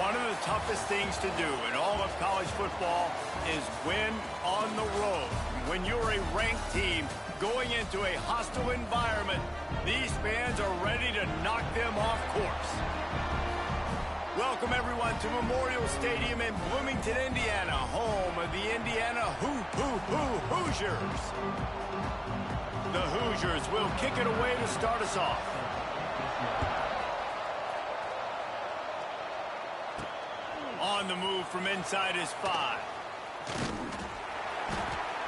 One of the toughest things to do in all of college football is win on the road. When you're a ranked team going into a hostile environment, these fans are ready to knock them off course. Welcome, everyone, to Memorial Stadium in Bloomington, Indiana, home of the Indiana Hoosiers. The Hoosiers will kick it away to start us off. On the move from inside is 5.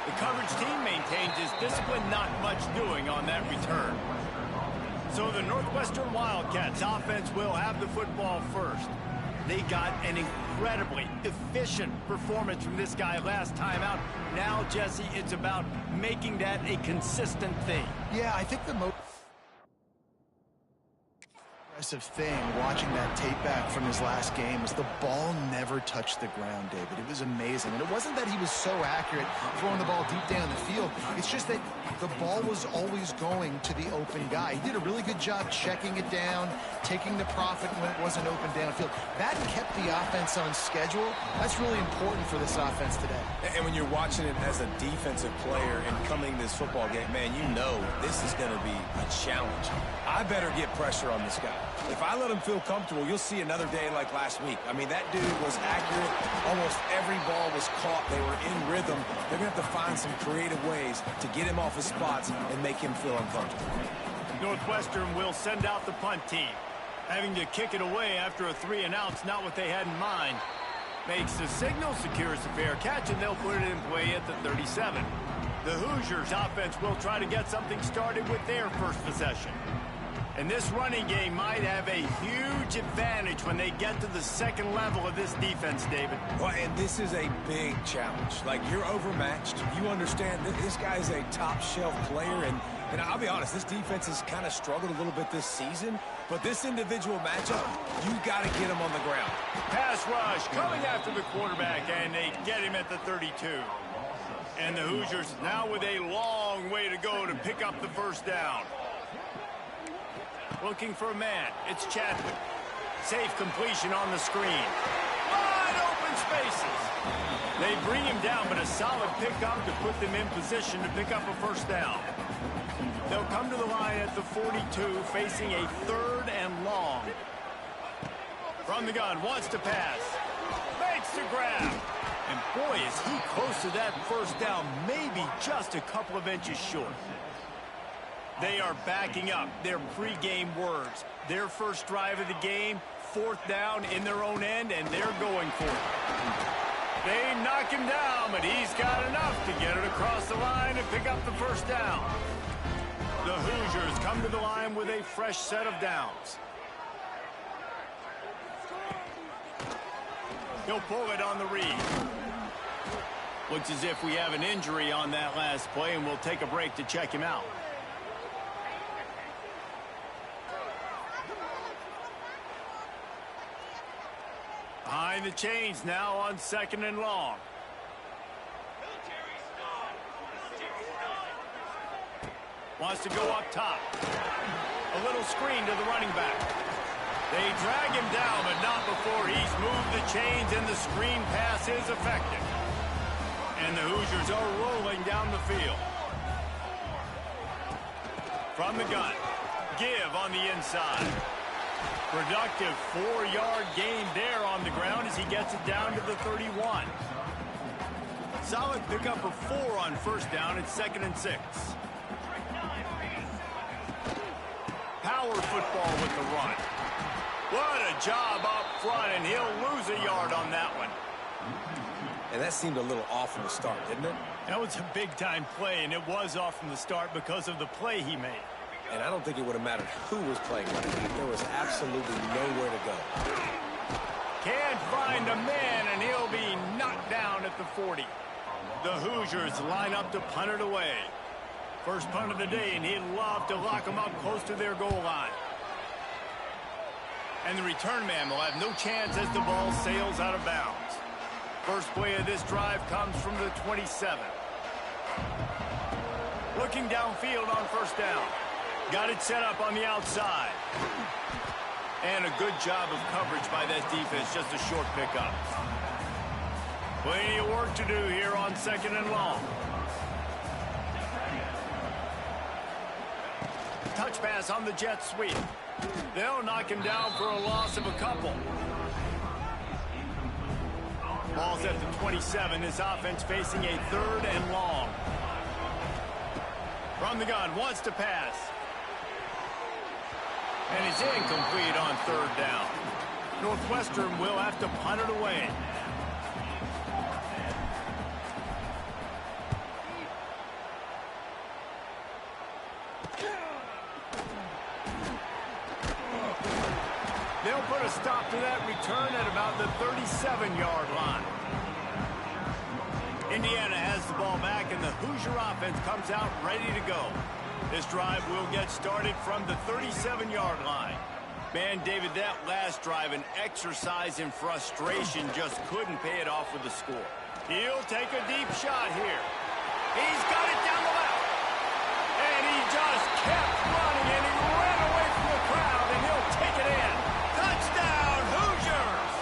The coverage team maintains his discipline, not much doing on that return. So the Northwestern Wildcats offense will have the football first. They got an incredibly efficient performance from this guy last time out. Now, Jesse, it's about making that a consistent thing. Yeah, I think the most impressive thing watching that tape back from his last game was the ball never touched the ground, David. It was amazing. And it wasn't that he was so accurate throwing the ball deep down the field. It's just that the ball was always going to the open guy. He did a really good job checking it down, taking the profit when it wasn't open downfield. That kept the offense on schedule. That's really important for this offense today. And when you're watching it as a defensive player and coming to this football game, man, you know this is going to be a challenge. I better get pressure on this guy. If I let him feel comfortable, you'll see another day like last week. I mean, that dude was accurate. Almost every ball was caught. They were in rhythm. They're going to have to find some creative ways to get him off his spots and make him feel uncomfortable. Northwestern will send out the punt team. Having to kick it away after a 3-and-out's not what they had in mind. Makes the signal, secures the fair catch, and they'll put it in play at the 37. The Hoosiers offense will try to get something started with their first possession. And this running game might have a huge advantage when they get to the second level of this defense, David. Well, and this is a big challenge. Like, you're overmatched. You understand that this guy's a top-shelf player, and I'll be honest, this defense has kind of struggled a little bit this season, but this individual matchup, you've got to get him on the ground. Pass rush coming after the quarterback, and they get him at the 32. And the Hoosiers now with a long way to go to pick up the first down. Looking for a man. It's Chadwick. Safe completion on the screen. Wide open spaces. They bring him down, but a solid pickup to put them in position to pick up a first down. They'll come to the line at the 42, facing a 3rd and long. From the gun, wants to pass. Makes the grab. And boy, is he close to that first down, maybe just a couple of inches short. They are backing up their pregame words. Their first drive of the game, 4th down in their own end, and they're going for it. They knock him down, but he's got enough to get it across the line and pick up the first down. The Hoosiers come to the line with a fresh set of downs. He'll pull it on the read. Looks as if we have an injury on that last play, and we'll take a break to check him out. Behind the chains now on 2nd and long. Wants to go up top. A little screen to the running back. They drag him down, but not before he's moved the chains, and the screen pass is effective. And the Hoosiers are rolling down the field. From the gun. Give on the inside. Productive 4-yard gain there on the ground as he gets it down to the 31. Solid pickup of 4 on first down. It's 2nd and 6. Power football with the run. What a job up front, and he'll lose a yard on that one. And that seemed a little off from the start, didn't it? That was a big-time play, and it was off from the start because of the play he made. And I don't think it would have mattered who was playing right now. There was absolutely nowhere to go. Can't find a man, and he'll be knocked down at the 40. The Hoosiers line up to punt it away. First punt of the day, and he'd love to lock them up close to their goal line. And the return man will have no chance as the ball sails out of bounds. First play of this drive comes from the 27. Looking downfield on first down. Got it set up on the outside. And a good job of coverage by that defense, just a short pickup. Plenty of work to do here on 2nd and long. Touch pass on the jet sweep. They'll knock him down for a loss of a couple. Ball's at the 27. This offense facing a 3rd and long. From the gun, wants to pass. And it's incomplete on 3rd down. Northwestern will have to punt it away. They'll put a stop to that return at about the 37-yard line. Indiana has the ball back, and the Hoosier offense comes out ready to go. This drive will get started from the 37-yard line. Man, David, that last drive, an exercise in frustration, just couldn't pay it off with the score. He'll take a deep shot here. He's got it down the left. And he just kept running, and he ran away from the crowd, and he'll take it in. Touchdown, Hoosiers!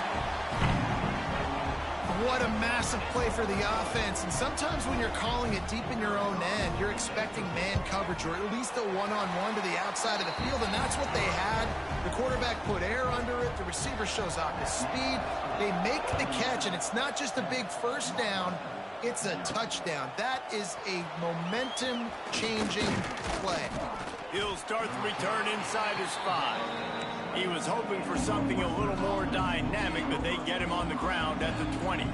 What a massive play for the offense. And sometimes when you're calling it deep in your own end, you're expecting man coverage or at least a one-on-one to the outside of the field, and that's what they had. The quarterback put air under it. The receiver shows off his speed. They make the catch, and it's not just a big first down. It's a touchdown. That is a momentum-changing play. He'll start the return inside his 5. He was hoping for something a little more dynamic, but they get him on the ground at the 20.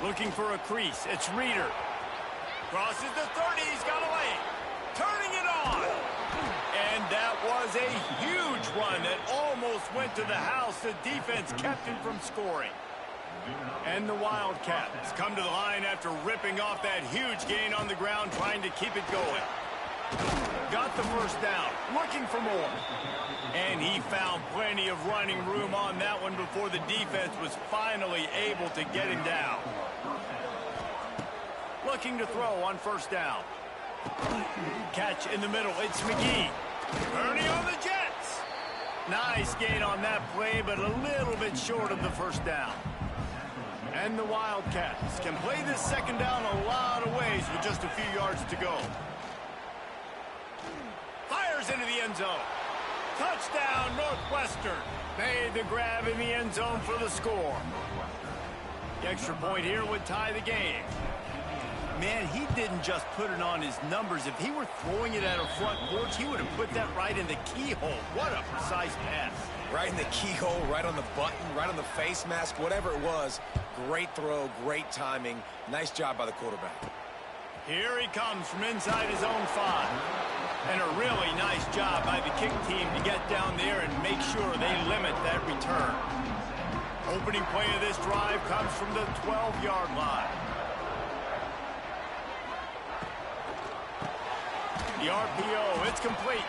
Looking for a crease. It's Reeder. Crosses the 30. He's got a lane. Turning it on. And that was a huge run that almost went to the house. The defense kept him from scoring. And the Wildcats come to the line after ripping off that huge gain on the ground, trying to keep it going. Got the first down, looking for more. And he found plenty of running room on that one before the defense was finally able to get him down. Looking to throw on first down. Catch in the middle, it's McGee. Ernie on the Jets. Nice gain on that play, but a little bit short of the first down. And the Wildcats can play this second down a lot of ways with just a few yards to go. Fires into the end zone. Touchdown, Northwestern. Made the grab in the end zone for the score. The extra point here would tie the game. Man, he didn't just put it on his numbers. If he were throwing it at a front porch, he would have put that right in the keyhole. What a precise pass. Right in the keyhole, right on the button, right on the face mask, whatever it was. Great throw, great timing. Nice job by the quarterback. Here he comes from inside his own 5. And a really nice job by the kick team to get down there and make sure they limit that return. Opening play of this drive comes from the 12-yard line. The RPO, it's complete.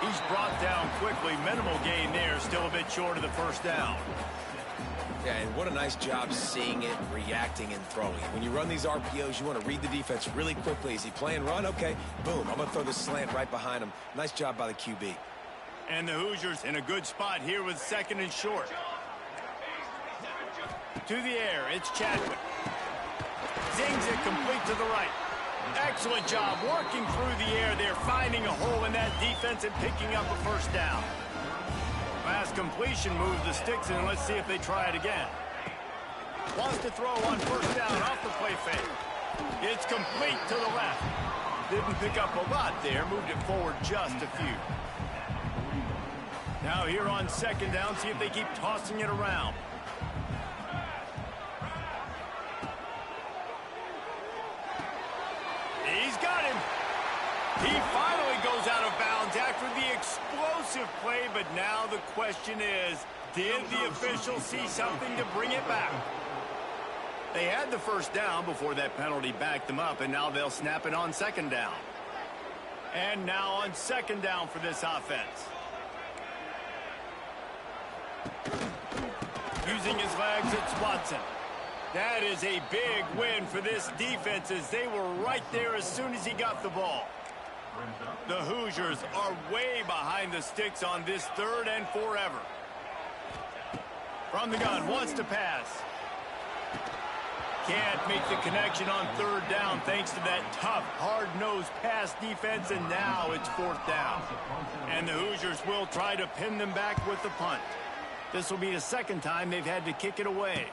He's brought down quickly. Minimal gain there, still a bit short of the first down. Yeah, and what a nice job seeing it, reacting, and throwing. When you run these RPOs, you want to read the defense really quickly. Is he playing run? Okay, boom. I'm going to throw this slant right behind him. Nice job by the QB. And the Hoosiers in a good spot here with 2nd and short. To the air, it's Chadwick. Zings it complete to the right. Excellent job working through the air there, finding a hole in that defense and picking up a first down. Last completion moves the sticks in. Let's see if they try it again. Wants to throw on first down off the play fake. It's complete to the left. Didn't pick up a lot there, moved it forward just a few. Now here on 2nd down, see if they keep tossing it around. He's got him. He finally goes out of bounds after the explosive play, but now the question is, did the officials see something to bring it back? They had the first down before that penalty backed them up, and now they'll snap it on 2nd down. And now on 2nd down for this offense. Using his legs, it's Watson. That is a big win for this defense as they were right there as soon as he got the ball. The Hoosiers are way behind the sticks on this 3rd and forever. From the gun, wants to pass. Can't make the connection on 3rd down thanks to that tough, hard-nosed pass defense, and now it's 4th down. And the Hoosiers will try to pin them back with the punt. This will be the 2nd time they've had to kick it away.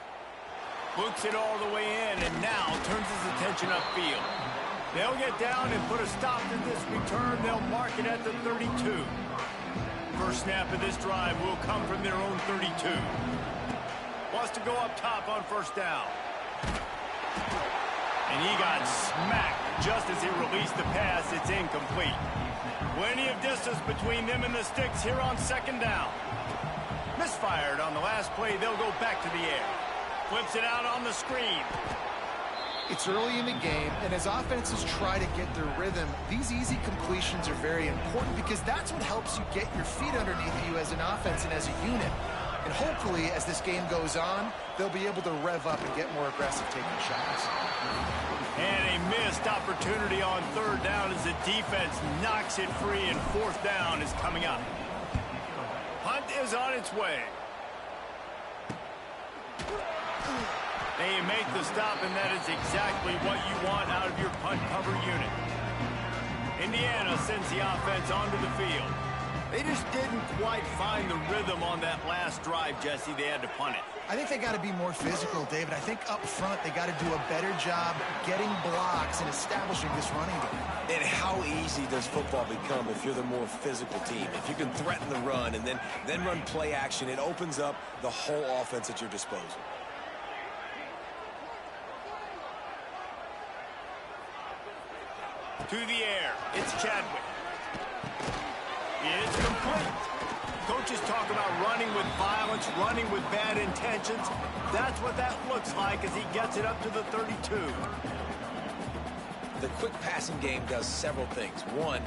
Books it all the way in, and now turns his attention upfield. They'll get down and put a stop to this return. They'll mark it at the 32. First snap of this drive will come from their own 32. Wants to go up top on 1st down. And he got smacked just as he released the pass. It's incomplete. Plenty of distance between them and the sticks here on 2nd down. Misfired on the last play. They'll go back to the air. Flips it out on the screen. It's early in the game, and as offenses try to get their rhythm, these easy completions are very important because that's what helps you get your feet underneath you as an offense and as a unit. And hopefully, as this game goes on, they'll be able to rev up and get more aggressive taking shots. And a missed opportunity on 3rd down as the defense knocks it free, and 4th down is coming up. Punt is on its way. They make the stop, and that is exactly what you want out of your punt cover unit. Indiana sends the offense onto the field. They just didn't quite find the rhythm on that last drive, Jesse. They had to punt it. I think they got to be more physical, David. I think up front they got to do a better job getting blocks and establishing this running game. And how easy does football become if you're the more physical team? If you can threaten the run and then run play action, it opens up the whole offense at your disposal. To the air, it's Chadwick. It's complete. Coaches talk about running with violence, running with bad intentions. That's what that looks like as he gets it up to the 32. The quick passing game does several things. One,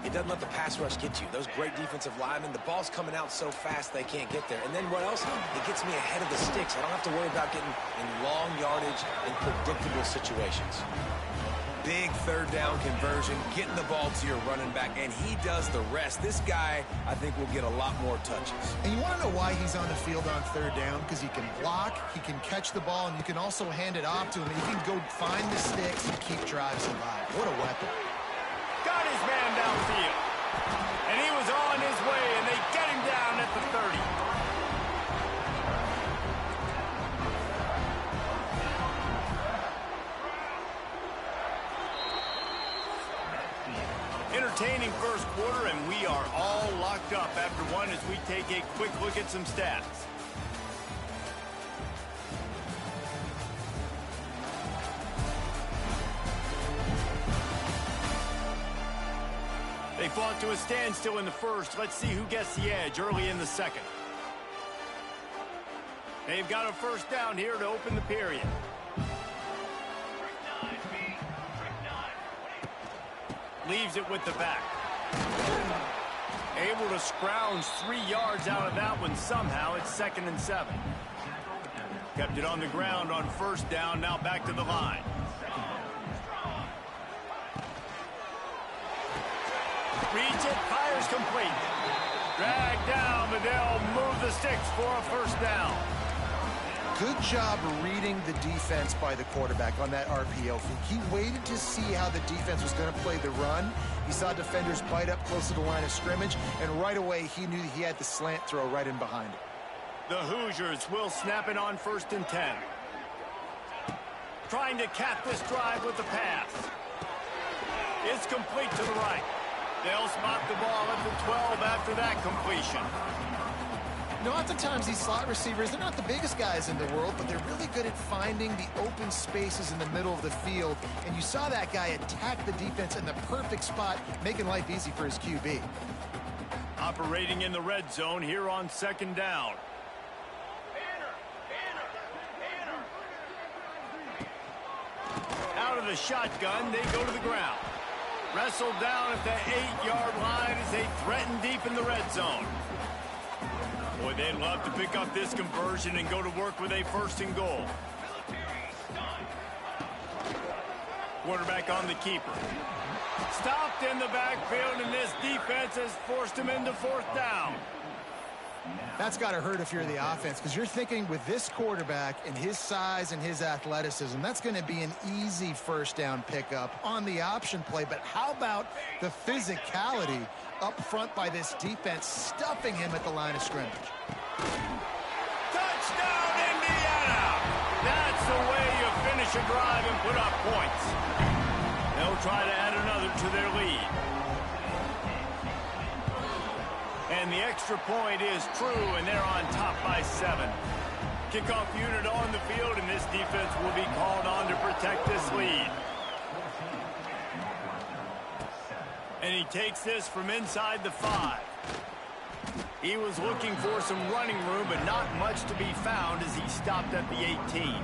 it doesn't let the pass rush get you. Those great defensive linemen, the ball's coming out so fast they can't get there. And then what else? It gets me ahead of the sticks. I don't have to worry about getting in long yardage and predictable situations. Big 3rd down conversion, getting the ball to your running back, and he does the rest. This guy, I think, will get a lot more touches. And you want to know why he's on the field on 3rd down? Because he can block, he can catch the ball, and you can also hand it off to him. And he can go find the sticks and keep drives alive. What a weapon. Got his man downfield. And he was on his way, and they get him down at the 30. Entertaining first quarter, and we are all locked up after one as we take a quick look at some stats. They fought to a standstill in the first. Let's see who gets the edge early in the 2nd. They've got a 1st down here to open the period. Leaves it with the back. Able to scrounge 3 yards out of that one somehow. It's 2nd and 7. Kept it on the ground on 1st down. Now back to the line. Reads it, fires complete. Dragged down, but they'll move the sticks for a 1st down. Good job reading the defense by the quarterback on that RPO. He waited to see how the defense was going to play the run. He saw defenders bite up close to the line of scrimmage, and right away he knew he had the slant throw right in behind it. The Hoosiers will snap it on 1st and 10. Trying to cap this drive with the pass. It's complete to the right. They'll spot the ball at the 12 after that completion. You know, oftentimes these slot receivers, they're not the biggest guys in the world, but they're really good at finding the open spaces in the middle of the field. And you saw that guy attack the defense in the perfect spot, making life easy for his QB. Operating in the red zone here on 2nd down. Out of the shotgun, they go to the ground. Wrestled down at the 8-yard line as they threaten deep in the red zone. Boy, they'd love to pick up this conversion and go to work with a 1st and goal. Quarterback on the keeper. Stopped in the backfield, and this defense has forced him into fourth down. That's got to hurt if you're the offense, because you're thinking with this quarterback and his size and his athleticism, that's going to be an easy first down pickup on the option play. But how about the physicality up front by this defense, stuffing him at the line of scrimmage? Touchdown, Indiana! That's the way you finish a drive and put up points. They'll try to add another to their lead. And the extra point is true, and they're on top by 7. Kickoff unit on the field, and this defense will be called on to protect this lead. And he takes this from inside the 5. He was looking for some running room, but not much to be found as he stopped at the 18.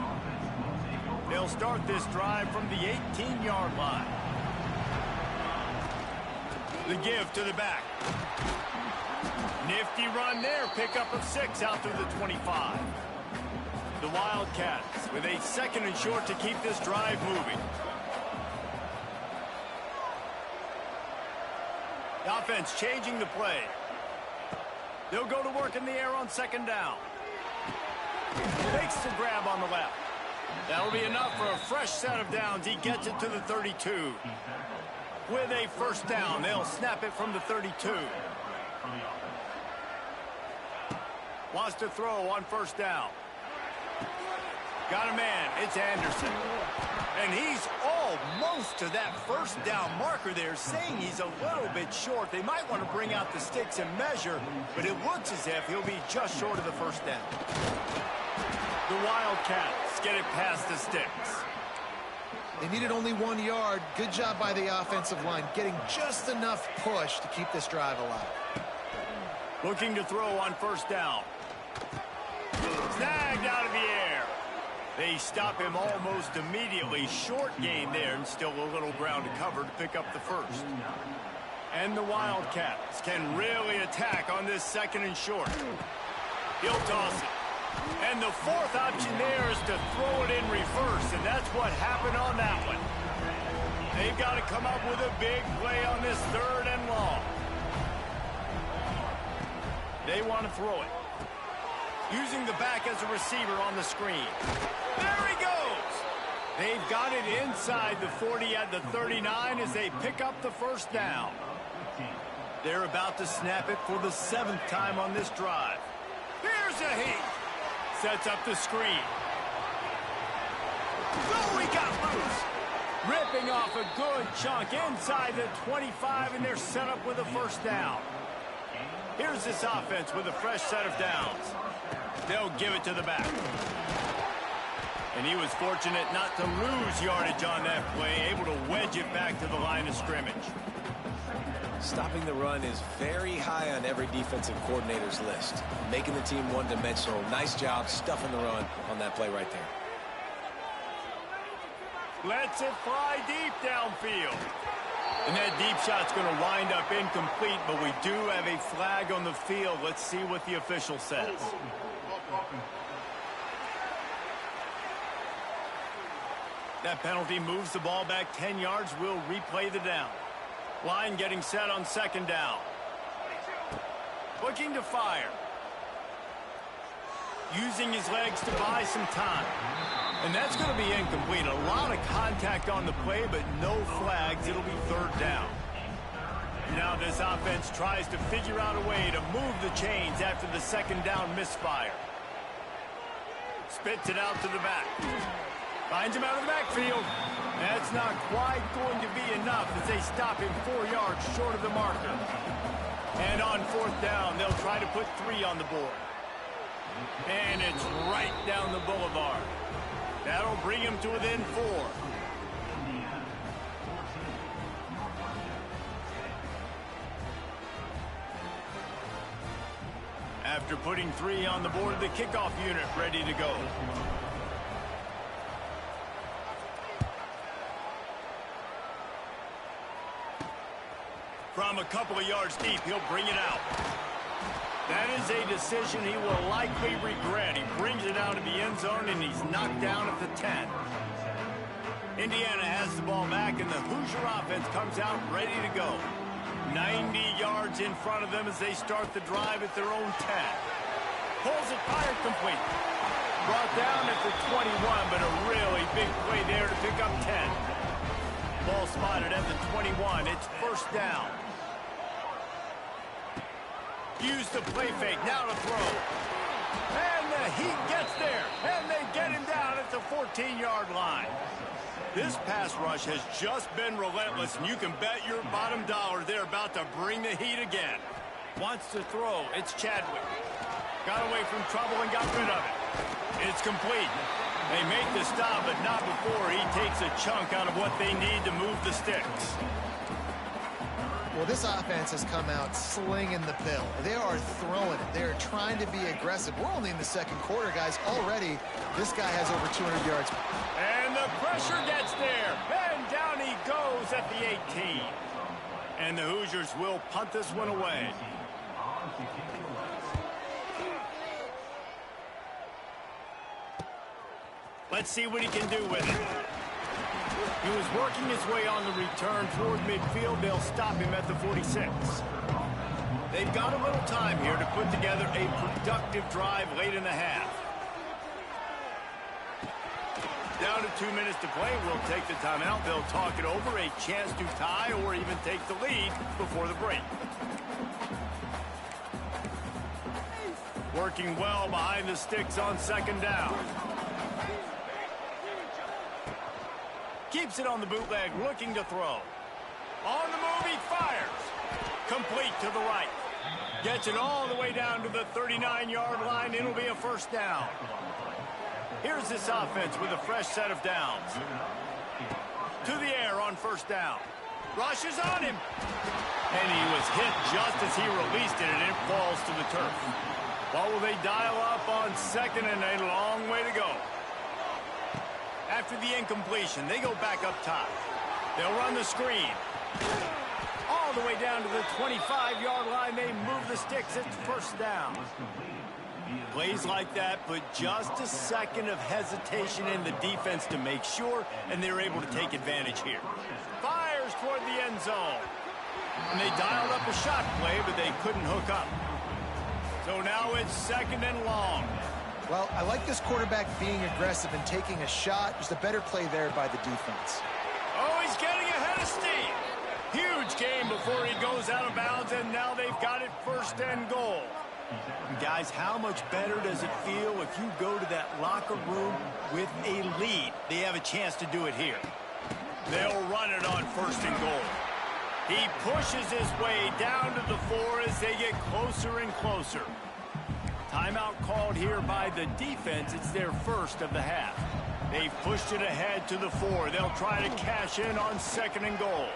They'll start this drive from the 18-yard line. The give to the back. Nifty run there, pickup of 6 out to the 25. The Wildcats with a 2nd and short to keep this drive moving. The offense changing the play. They'll go to work in the air on 2nd down. Makes the grab on the left. That'll be enough for a fresh set of downs. He gets it to the 32. With a first down, they'll snap it from the 32. Wants to throw on first down. Got a man. It's Anderson. And he's almost to that first down marker there, saying he's a little bit short. They might want to bring out the sticks and measure, but it looks as if he'll be just short of the first down. The Wildcats get it past the sticks. They needed only 1 yard. Good job by the offensive line, getting just enough push to keep this drive alive. Looking to throw on first down. Snagged out of the air. They stop him almost immediately. Short gain there, and still a little ground to cover to pick up the first. And the Wildcats can really attack on this 2nd and short. He'll toss it. And the 4th option there is to throw it in reverse, and that's what happened on that one. They've got to come up with a big play on this 3rd and long. They want to throw it. Using the back as a receiver on the screen. There he goes! They've got it inside the 40 at the 39 as they pick up the first down. They're about to snap it for the 7th time on this drive. Here's a heat. Sets up the screen. Oh, he got loose. Ripping off a good chunk inside the 25, and they're set up with a first down. Here's this offense with a fresh set of downs. They'll give it to the back. And he was fortunate not to lose yardage on that play, able to wedge it back to the line of scrimmage. Stopping the run is very high on every defensive coordinator's list. Making the team one-dimensional. Nice job stuffing the run on that play right there. Lets it fly deep downfield. And that deep shot's going to wind up incomplete, but we do have a flag on the field. Let's see what the official says. That penalty moves the ball back 10 yards. We'll replay the down. Line getting set on 2nd down. Looking to fire. Using his legs to buy some time. And that's going to be incomplete. A lot of contact on the play, but no flags. It'll be 3rd down. Now this offense tries to figure out a way to move the chains after the 2nd down misfire. Spits it out to the back. Finds him out of the backfield. That's not quite going to be enough as they stop him 4 yards short of the marker. And on 4th down, they'll try to put 3 on the board. And it's right down the boulevard. That'll bring him to within 4. After putting 3 on the board, the kickoff unit ready to go. From a couple of yards deep, he'll bring it out. That is a decision he will likely regret. He brings it out of the end zone, and he's knocked down at the 10. Indiana has the ball back, and the Hoosier offense comes out ready to go. 90 yards in front of them as they start the drive at their own 10. Pulls it, fired, complete. Brought down at the 21, but a really big play there to pick up 10. Ball spotted at the 21. It's first down. Use the play fake. Now to throw. And the Heat gets there. And they get him down at the 14-yard line. This pass rush has just been relentless, and you can bet your bottom dollar they're about to bring the heat again. Wants to throw. It's Chadwick. Got away from trouble and got rid of it. It's complete. They make the stop, but not before he takes a chunk out of what they need to move the sticks. Well, this offense has come out slinging the pill. They are throwing it. They are trying to be aggressive. We're only in the second quarter, guys. Already, this guy has over 200 yards. And the pressure gets there. And down he goes at the 18. And the Hoosiers will punt this one away. Let's see what he can do with it. He was working his way on the return toward midfield. They'll stop him at the 46. They've got a little time here to put together a productive drive late in the half. Down to 2 minutes to play. We'll take the timeout. They'll talk it over. A chance to tie or even take the lead before the break. Working well behind the sticks on second down. Keeps it on the bootleg, looking to throw. On the move, he fires. Complete to the right. Gets it all the way down to the 39-yard line. It'll be a first down. Here's this offense with a fresh set of downs. To the air on first down. Rushes on him. And he was hit just as he released it, and it falls to the turf. Well, will they dial up on second, and a long way to go. After the incompletion, they go back up top. They'll run the screen. All the way down to the 25-yard line. They move the sticks. It's first down. Plays like that put just a second of hesitation in the defense to make sure, and they're able to take advantage here. Fires toward the end zone. And they dialed up a shot play, but they couldn't hook up. So now it's second and long. Well, I like this quarterback being aggressive and taking a shot. Just a better play there by the defense. Oh, he's getting ahead of steam. Huge game before he goes out of bounds, and now they've got it first and goal. And guys, how much better does it feel if you go to that locker room with a lead? They have a chance to do it here. They'll run it on first and goal. He pushes his way down to the 4 as they get closer and closer. Timeout called here by the defense. It's their first of the half. They've pushed it ahead to the 4. They'll try to cash in on second and goal.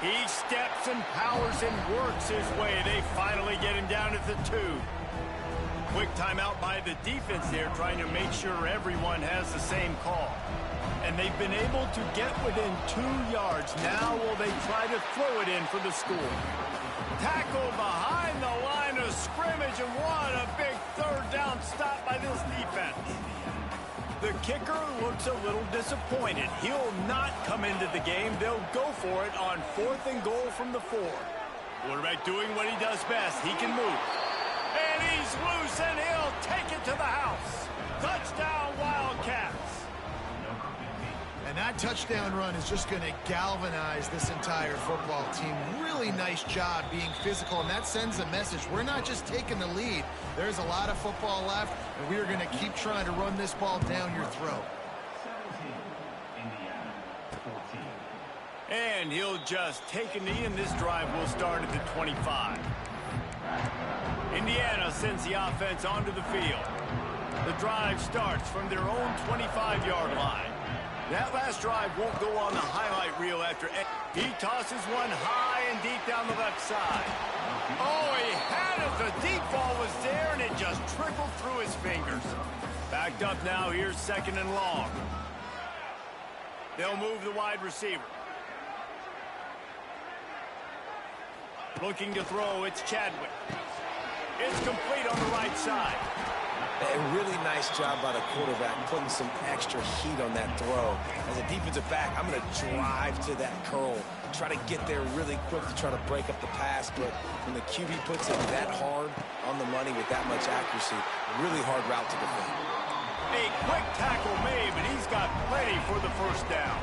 He steps and powers and works his way. They finally get him down at the 2. Quick timeout by the defense there, trying to make sure everyone has the same call. And they've been able to get within 2 yards. Now will they try to throw it in for the score? Tackle behind the line of scrimmage, and what a big third down stop by this defense. The kicker looks a little disappointed. He'll not come into the game. They'll go for it on 4th and goal from the 4. Quarterback doing what he does best. He can move. And he's loose, and he'll take it to the house. Touchdown, Wildcats. And that touchdown run is just going to galvanize this entire football team. Really nice job being physical, and that sends a message. We're not just taking the lead. There's a lot of football left, and we are going to keep trying to run this ball down your throat. And he'll just take a knee, and this drive will start at the 25. Indiana sends the offense onto the field. The drive starts from their own 25-yard line. That last drive won't go on the highlight reel after he tosses one high and deep down the left side. Oh, he had it. The deep ball was there, and it just trickled through his fingers. Backed up now. Here's second and long. They'll move the wide receiver. Looking to throw. It's Chadwick. It's complete on the right side. A really nice job by the quarterback putting some extra heat on that throw. As a defensive back, I'm going to drive to that curl, try to get there really quick to try to break up the pass. But when the QB puts it that hard on the money with that much accuracy, really hard route to defend. A quick tackle made, but he's got plenty for the first down.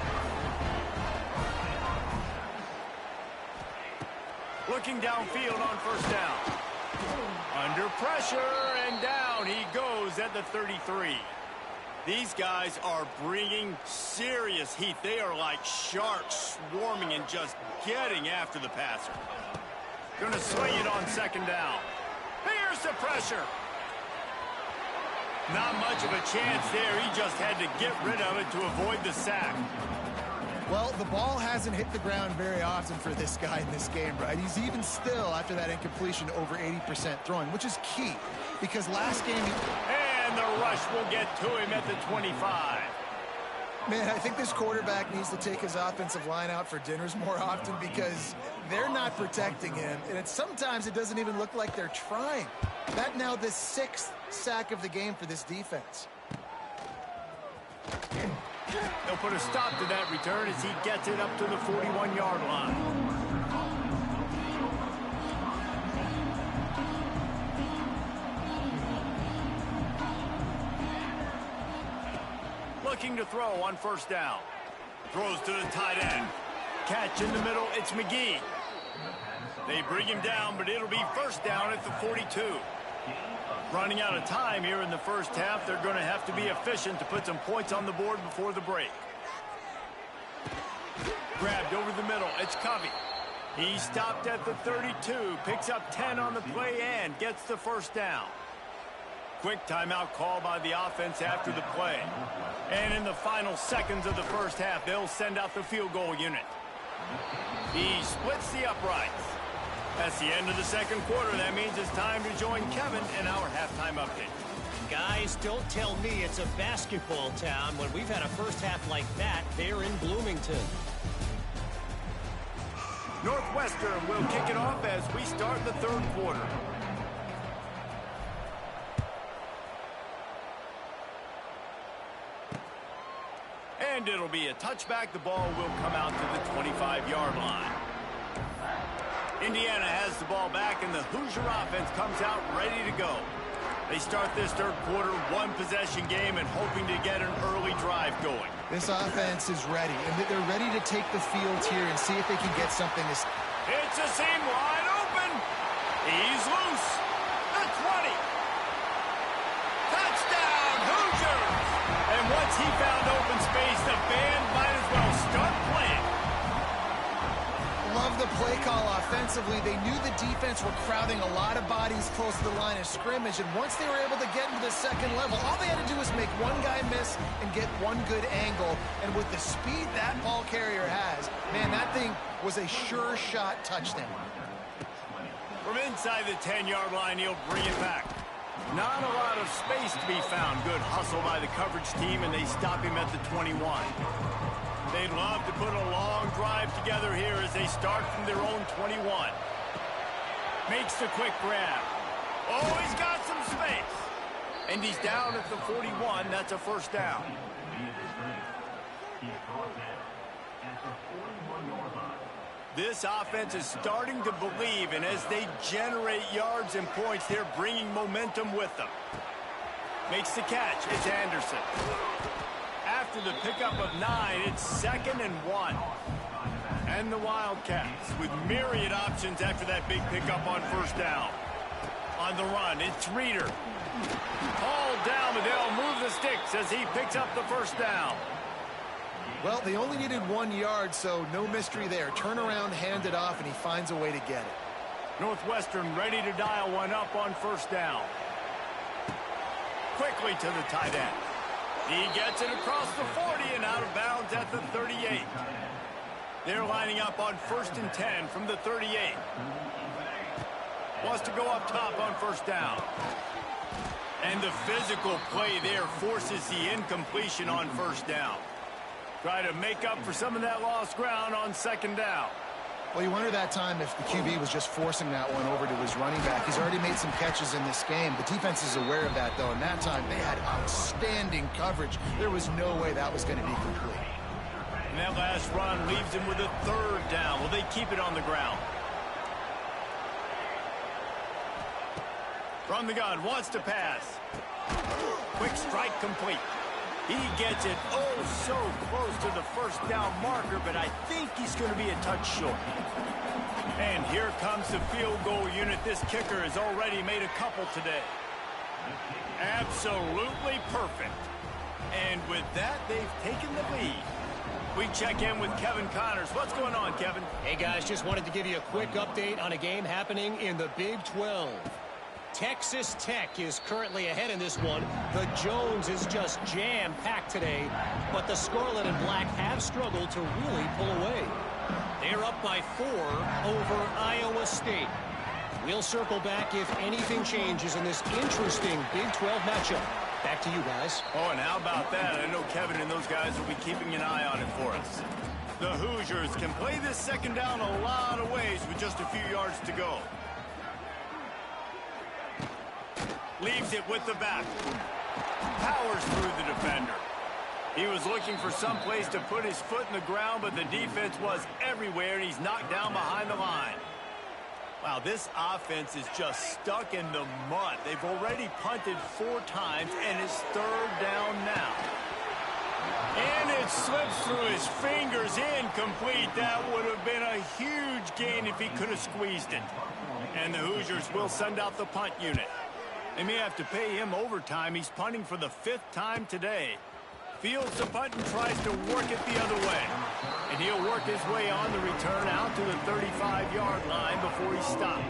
Looking downfield on first down. Under pressure, and down he goes at the 33. These guys are bringing serious heat. They are like sharks swarming and just getting after the passer. Going to swing it on second down. Here's the pressure. Not much of a chance there. He just had to get rid of it to avoid the sack. Well, the ball hasn't hit the ground very often for this guy in this game, right? He's even still, after that incompletion, over 80% throwing, which is key, because last game... And the rush will get to him at the 25. Man, I think this quarterback needs to take his offensive line out for dinners more often, because they're not protecting him, and sometimes it doesn't even look like they're trying. That now the 6th sack of the game for this defense. They'll put a stop to that return as he gets it up to the 41-yard line. Looking to throw on first down. Throws to the tight end. Catch in the middle, it's McGee. They bring him down, but it'll be first down at the 42. Running out of time here in the first half. They're going to have to be efficient to put some points on the board before the break. Grabbed over the middle. It's Covey. He stopped at the 32. Picks up 10 on the play and gets the first down. Quick timeout call by the offense after the play. And in the final seconds of the first half, they'll send out the field goal unit. He splits the uprights. That's the end of the second quarter. That means it's time to join Kevin in our halftime update. Guys, don't tell me it's a basketball town when we've had a first half like that there in Bloomington. Northwestern will kick it off as we start the third quarter. And it'll be a touchback. The ball will come out to the 25-yard line. Indiana has the ball back, and the Hoosier offense comes out ready to go. They start this third quarter one-possession game and hoping to get an early drive going. This offense is ready, and they're ready to take the field here and see if they can get something. It's a seam wide open. He's loose. The 20. Touchdown, Hoosiers! And once he found open space, the band might as well start playing. Love the play call offensively. They knew the defense were crowding a lot of bodies close to the line of scrimmage, and once they were able to get into the second level, all they had to do was make one guy miss and get one good angle. And with the speed that ball carrier has, man, that thing was a sure shot touchdown. From inside the 10-yard line, he'll bring it back. Not a lot of space to be found. Good hustle by the coverage team, and they stop him at the 21. They'd love to put a long drive together here as they start from their own 21. Makes the quick grab. Oh, he's got some space. And he's down at the 41. That's a first down. This offense is starting to believe, and as they generate yards and points, they're bringing momentum with them. Makes the catch. It's Anderson. After the pickup of 9, it's 2nd and 1. And the Wildcats with myriad options after that big pickup on first down. On the run, it's Reeder. Hauled down, but they'll move the sticks as he picks up the first down. Well, they only needed 1 yard, so no mystery there. Turn around, hand it off, and he finds a way to get it. Northwestern ready to dial one up on first down. Quickly to the tight end. He gets it across the 40 and out of bounds at the 38. They're lining up on 1st and 10 from the 38. Wants to go up top on first down. And the physical play there forces the incompletion on first down. Try to make up for some of that lost ground on second down. Well, you wonder that time if the QB was just forcing that one over to his running back. He's already made some catches in this game. The defense is aware of that, though, and that time they had outstanding coverage. There was no way that was going to be complete. And that last run leaves him with a 3rd down. Will they keep it on the ground? From the gun, wants to pass. Quick strike complete. He gets it so close to the 1st down marker, but I think he's going to be a touch short. And here comes the field goal unit. This kicker has already made a couple today. Absolutely perfect. And with that, they've taken the lead. We check in with Kevin Connors. What's going on, Kevin? Hey, guys, just wanted to give you a quick update on a game happening in the Big 12. Texas Tech is currently ahead in this one. The Jones is just jam-packed today, but the Scarlet and Black have struggled to really pull away. They're up by 4 over Iowa State. We'll circle back if anything changes in this interesting Big 12 matchup. Back to you guys. Oh, and how about that? I know Kevin and those guys will be keeping an eye on it for us. The Hoosiers can play this 2nd down a lot of ways with just a few yards to go. Leaves it with the back. Powers through the defender. He was looking for some place to put his foot in the ground, but the defense was everywhere, and he's knocked down behind the line. Wow, this offense is just stuck in the mud. They've already punted 4 times, and it's 3rd down now. And it slips through his fingers, incomplete. That would have been a huge gain if he could have squeezed it. And the Hoosiers will send out the punt unit. They may have to pay him overtime. He's punting for the 5th time today. Fields the punt and tries to work it the other way. And he'll work his way on the return out to the 35-yard line before he stopped.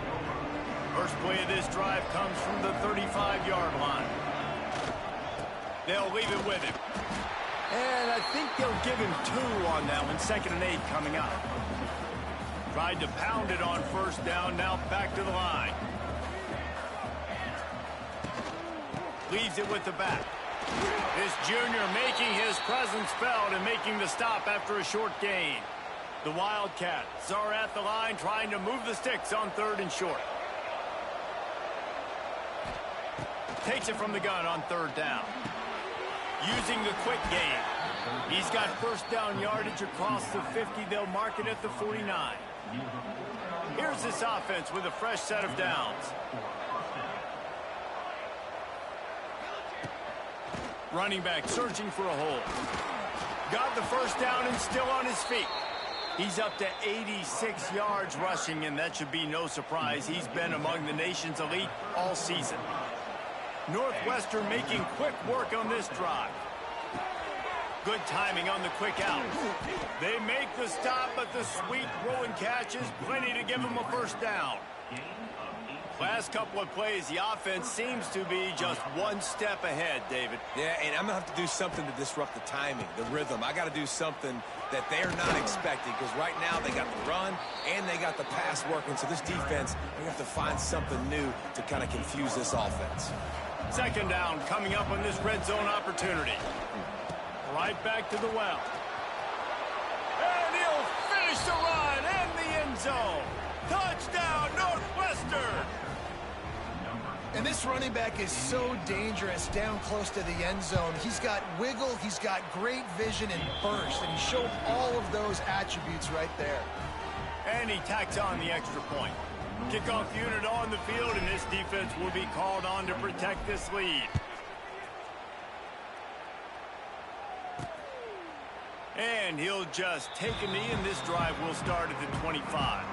First play of this drive comes from the 35-yard line. They'll leave it with him. And I think they'll give him 2 on that one. 2nd and 8 coming up. Tried to pound it on 1st down. Now back to the line. Leaves it with the back. This junior making his presence felt and making the stop after a short gain. The Wildcats are at the line trying to move the sticks on 3rd and short. Takes it from the gun on 3rd down. Using the quick game. He's got 1st down yardage across the 50. They'll mark it at the 49. Here's this offense with a fresh set of downs. Running back searching for a hole. Got the 1st down and still on his feet. He's up to 86 yards rushing, and that should be no surprise. He's been among the nation's elite all season. Northwestern making quick work on this drive. Good timing on the quick out. They make the stop, but the sweet rolling catch is plenty to give them a 1st down. Last couple of plays, the offense seems to be just 1 step ahead, David. Yeah, and I'm going to have to do something to disrupt the timing, the rhythm. I got to do something that they're not expecting, because right now they got the run and they got the pass working. So this defense, they have to find something new to kind of confuse this offense. 2nd down coming up on this red zone opportunity. Right back to the well. And he'll finish the run and the end zone. Touchdown, Northwestern! And this running back is so dangerous down close to the end zone. He's got wiggle, he's got great vision and burst, and he showed all of those attributes right there. And he tacks on the extra point. Kickoff unit on the field, and this defense will be called on to protect this lead. And he'll just take a knee, and this drive will start at the 25.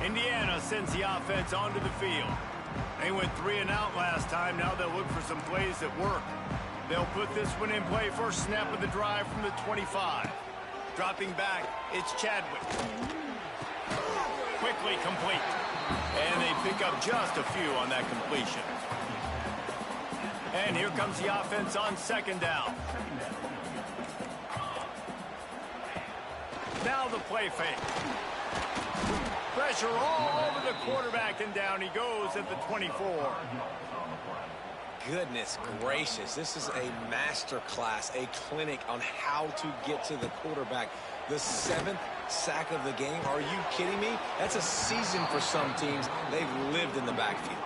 Indiana sends the offense onto the field. They went 3 and out last time. Now they'll look for some plays that work. They'll put this one in play. First snap of the drive from the 25. Dropping back, it's Chadwick. Quickly complete. And they pick up just a few on that completion. And here comes the offense on 2nd down. Now the play fake. Pressure all over the quarterback, and down he goes at the 24. Goodness gracious, this is a master class, a clinic on how to get to the quarterback. The 7th sack of the game. Are you kidding me? That's a season for some teams. They've lived in the backfield.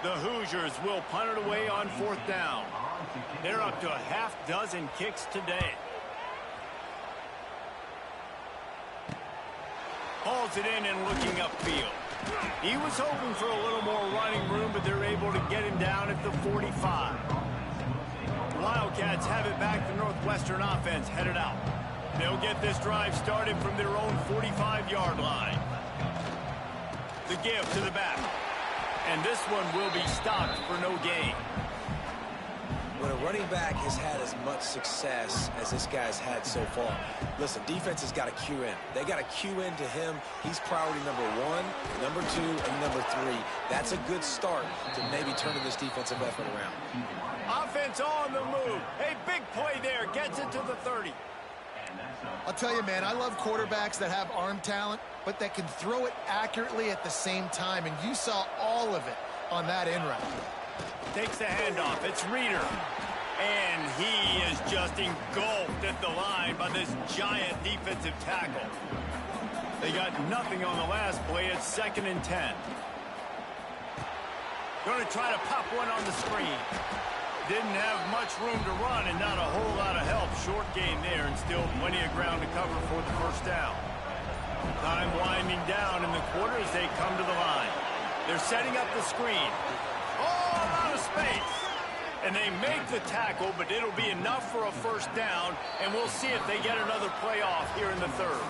The Hoosiers will punt it away on 4th down. They're up to a half dozen kicks today. Hauls it in and looking upfield. He was hoping for a little more running room, but they're able to get him down at the 45. The Wildcats have it back. The Northwestern offense headed out. They'll get this drive started from their own 45-yard line. The give to the back. And this one will be stopped for no gain. When a running back has had as much success as this guy's had so far, listen, defense has got to cue in. They got to cue in to him. He's priority number 1, number 2, and number 3. That's a good start to maybe turning this defensive effort around. Offense on the move. A big play there. Gets it to the 30. I'll tell you, man, I love quarterbacks that have arm talent, but that can throw it accurately at the same time, and you saw all of it on that in route. Takes the handoff. It's Reeder. And he is just engulfed at the line by this giant defensive tackle. They got nothing on the last play. It's 2nd and 10. Going to try to pop one on the screen. Didn't have much room to run and not a whole lot of help. Short gain there and still plenty of ground to cover for the 1st down. Time winding down in the quarter as they come to the line. They're setting up the screen. All out of space. And they make the tackle, but it'll be enough for a 1st down, and we'll see if they get another play off here in the 3rd.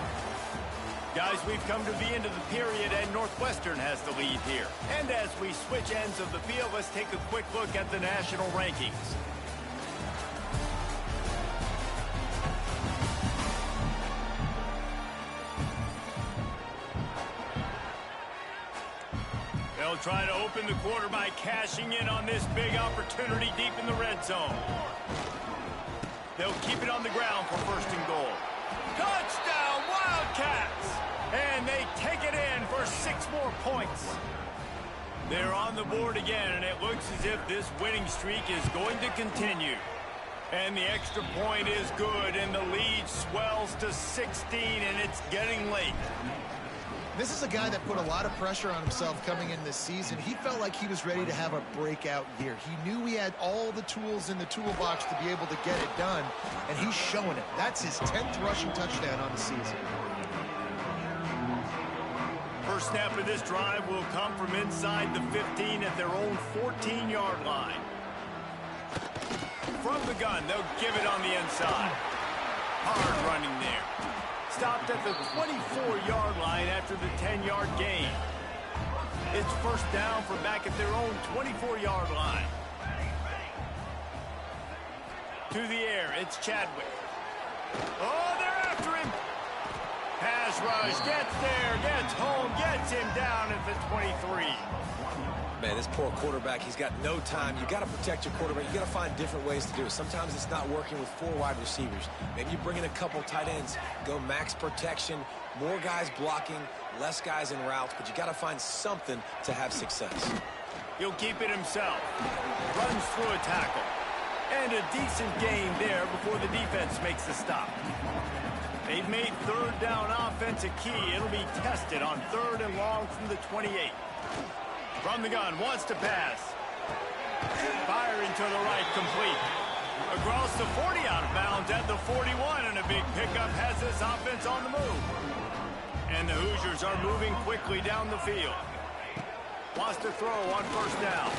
Guys, we've come to the end of the period, and Northwestern has the lead here. And as we switch ends of the field, let's take a quick look at the national rankings. They'll try to open the quarter by cashing in on this big opportunity deep in the red zone. They'll keep it on the ground for 1st and goal. Touchdown, Wildcats! And they take it in for 6 more points. They're on the board again, and it looks as if this winning streak is going to continue. And the extra point is good, and the lead swells to 16, and it's getting late. This is a guy that put a lot of pressure on himself coming in this season. He felt like he was ready to have a breakout year. He knew he had all the tools in the toolbox to be able to get it done, and he's showing it. That's his 10th rushing touchdown on the season. First snap of this drive will come from inside the 15 at their own 14-yard line. From the gun, they'll give it on the inside. Hard running there. Stopped at the 24-yard line after the 10-yard gain. It's 1st down from back at their own 24-yard line. To the air, it's Chadwick. Oh, they're after him. Pass rush, gets there, gets home, gets him down at the 23. Man, this poor quarterback, he's got no time. You got to protect your quarterback. You got to find different ways to do it. Sometimes it's not working with 4 wide receivers. Maybe you bring in a couple tight ends, go max protection, more guys blocking, less guys in routes, but you got to find something to have success. He'll keep it himself. Runs through a tackle. And a decent gain there before the defense makes the stop. They've made 3rd down offense a key. It'll be tested on 3rd and long from the 28. From the gun, wants to pass. Firing to the right, complete. Across the 40, out of bounds at the 41, and a big pickup has this offense on the move. And the Hoosiers are moving quickly down the field. Wants to throw on 1st down.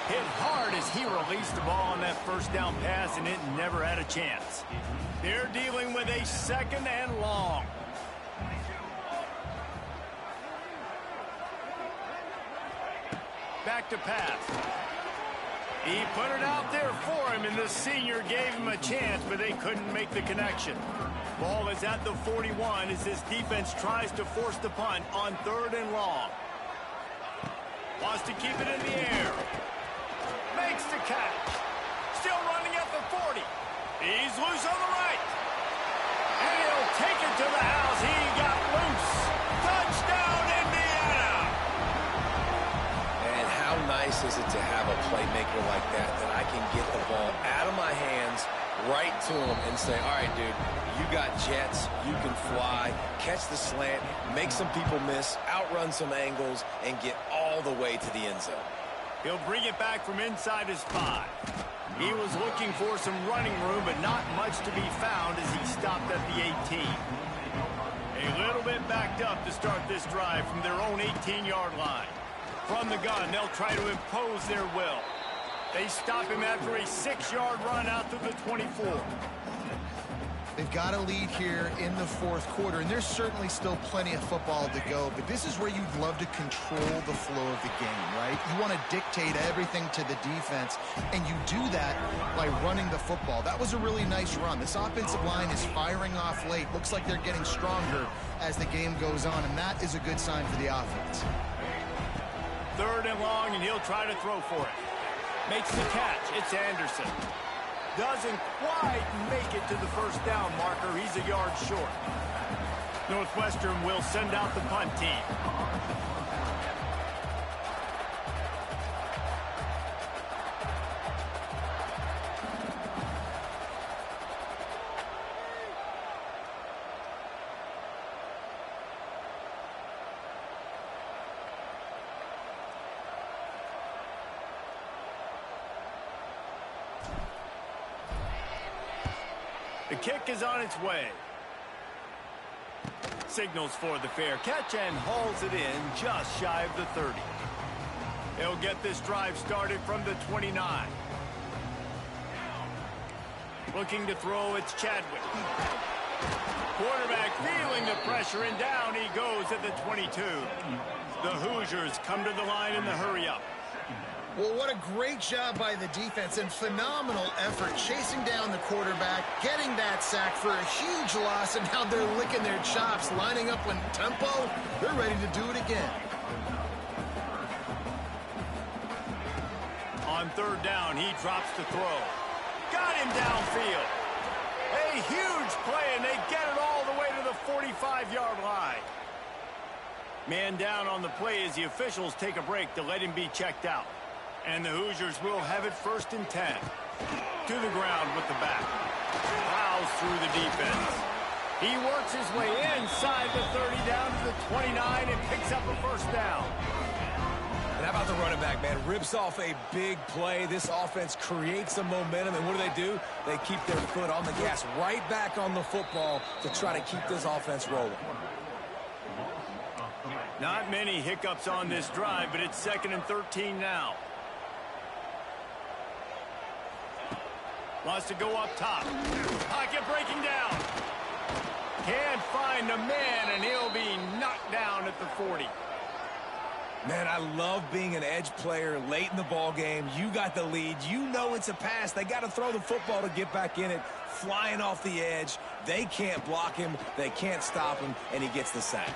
Hit hard as he released the ball on that 1st down pass, and it never had a chance. They're dealing with a 2nd and long. Back to pass. He put it out there for him, and the senior gave him a chance, but they couldn't make the connection. Ball is at the 41 as this defense tries to force the punt on 3rd and long. Wants to keep it in the air. Makes the catch. Still running at the 40. He's loose on the right. And he'll take it to the house. He got loose. Touchdown, Indiana. And how nice is it to have a playmaker like that I can get the ball out of my hands right to him and say, all right, dude, you got jets, you can fly, catch the slant, make some people miss, outrun some angles, and get all the way to the end zone. He'll bring it back from inside his 5. He was looking for some running room, but not much to be found as he stopped at the 18. A little bit backed up to start this drive from their own 18-yard line. From the gun, they'll try to impose their will. They stop him after a 6-yard run out to the 24. They've got a lead here in the fourth quarter, and there's certainly still plenty of football to go, but this is where you'd love to control the flow of the game, right? You want to dictate everything to the defense, and you do that by running the football. That was a really nice run. This offensive line is firing off late. Looks like they're getting stronger as the game goes on, and that is a good sign for the offense. 3rd and long, and he'll try to throw for it. Makes the catch. It's Anderson. Doesn't quite make it to the first down marker. He's a yard short. Northwestern will send out the punt team. The kick is on its way. Signals for the fair catch and hauls it in just shy of the 30. They'll get this drive started from the 29. Looking to throw, it's Chadwick. Quarterback feeling the pressure, and down he goes at the 22. The Hoosiers come to the line in the hurry-up. Well, what a great job by the defense and phenomenal effort chasing down the quarterback, getting that sack for a huge loss, and now they're licking their chops, lining up in tempo. They're ready to do it again. On 3rd down, he drops to throw. Got him downfield. A huge play, and they get it all the way to the 45-yard line. Man down on the play as the officials take a break to let him be checked out. And the Hoosiers will have it 1st and 10. To the ground with the back. Plows through the defense. He works his way inside the 30 down to the 29 and picks up a first down. And how about the running back, man? Rips off a big play. This offense creates some momentum, and what do? They keep their foot on the gas, right back on the football to try to keep this offense rolling. Not many hiccups on this drive, but it's 2nd and 13 now. Wants to go up top. Pocket breaking down. Can't find a man, and he'll be knocked down at the 40. Man, I love being an edge player late in the ball game. You got the lead. You know it's a pass. They got to throw the football to get back in it. Flying off the edge. They can't block him. They can't stop him, and he gets the sack.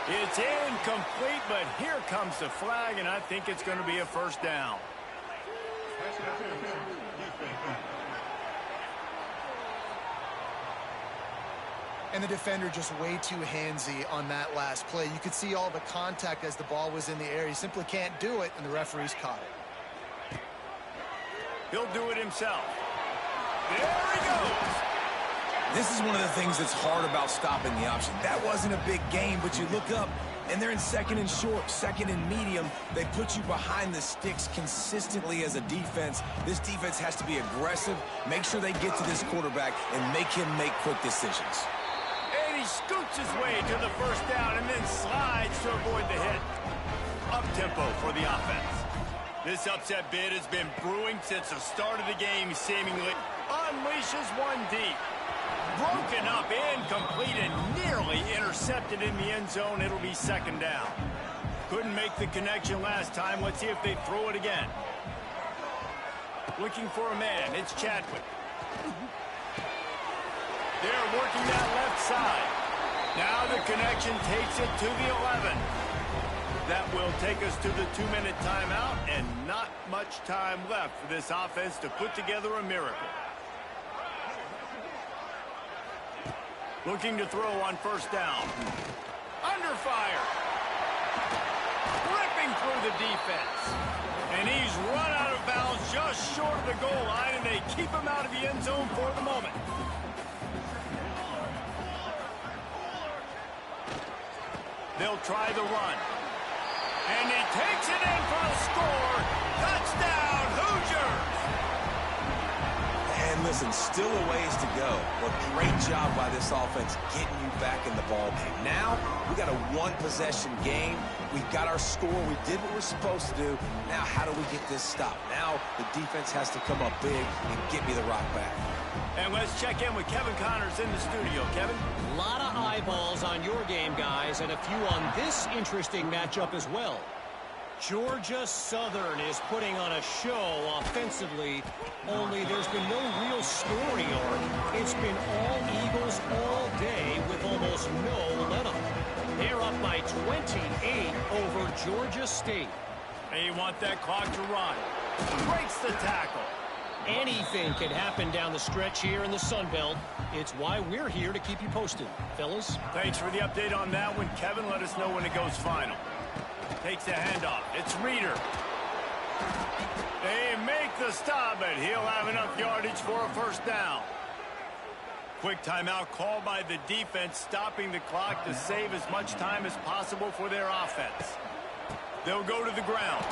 It's incomplete, but here comes the flag, and I think it's going to be a first down. And the defender just way too handsy on that last play. You could see all the contact as the ball was in the air. He simply can't do it, and the referees caught it. He'll do it himself. There he goes. This is one of the things that's hard about stopping the option. That wasn't a big game, but you look up, and they're in 2nd and short, 2nd and medium. They put you behind the sticks consistently as a defense. This defense has to be aggressive, make sure they get to this quarterback, and make him make quick decisions. And he scoots his way to the first down and then slides to avoid the hit. Up-tempo for the offense. This upset bid has been brewing since the start of the game, seemingly. Unleashes one deep. Broken up, incomplete, and nearly intercepted in the end zone. It'll be 2nd down. Couldn't make the connection last time. Let's see if they throw it again. Looking for a man. It's Chadwick. They're working that left side. Now the connection takes it to the 11. That will take us to the 2-minute timeout, and not much time left for this offense to put together a miracle. Looking to throw on first down. Under fire. Ripping through the defense. And he's run out of bounds just short the goal line, and they keep him out of the end zone for the moment. They'll try the run. And he takes it in for a score. Touchdown, Hoosiers! And listen, still a ways to go. But great job by this offense getting you back in the ball game. Now, we got a one-possession game. We got our score. We did what we're supposed to do. Now, how do we get this stopped? Now, the defense has to come up big and get me the rock back. And let's check in with Kevin Connors in the studio. Kevin? A lot of eyeballs on your game, guys, and a few on this interesting matchup as well. Georgia Southern is putting on a show offensively, only there's been no real story arc. It's been all Eagles all day with almost no let-up. They're up by 28 over Georgia State. They want that clock to run. Breaks the tackle. Anything can happen down the stretch here in the Sun Belt. It's why we're here to keep you posted, fellas. Thanks for the update on that one, Kevin. Let us know when it goes final. Takes the handoff. It's Reeder. They make the stop, but he'll have enough yardage for a first down. Quick timeout called by the defense, stopping the clock to save as much time as possible for their offense. They'll go to the ground.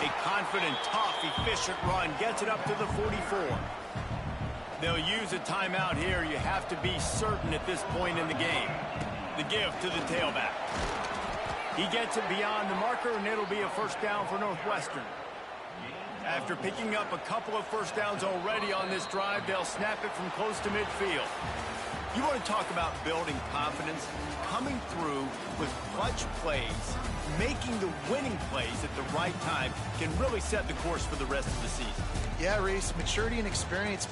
A confident, tough, efficient run gets it up to the 44. They'll use a timeout here. You have to be certain at this point in the game. The give to the tailback. He gets it beyond the marker, and it'll be a first down for Northwestern. After picking up a couple of first downs already on this drive, they'll snap it from close to midfield. You want to talk about building confidence? Coming through with clutch plays, making the winning plays at the right time can really set the course for the rest of the season. Yeah, Reese, maturity and experience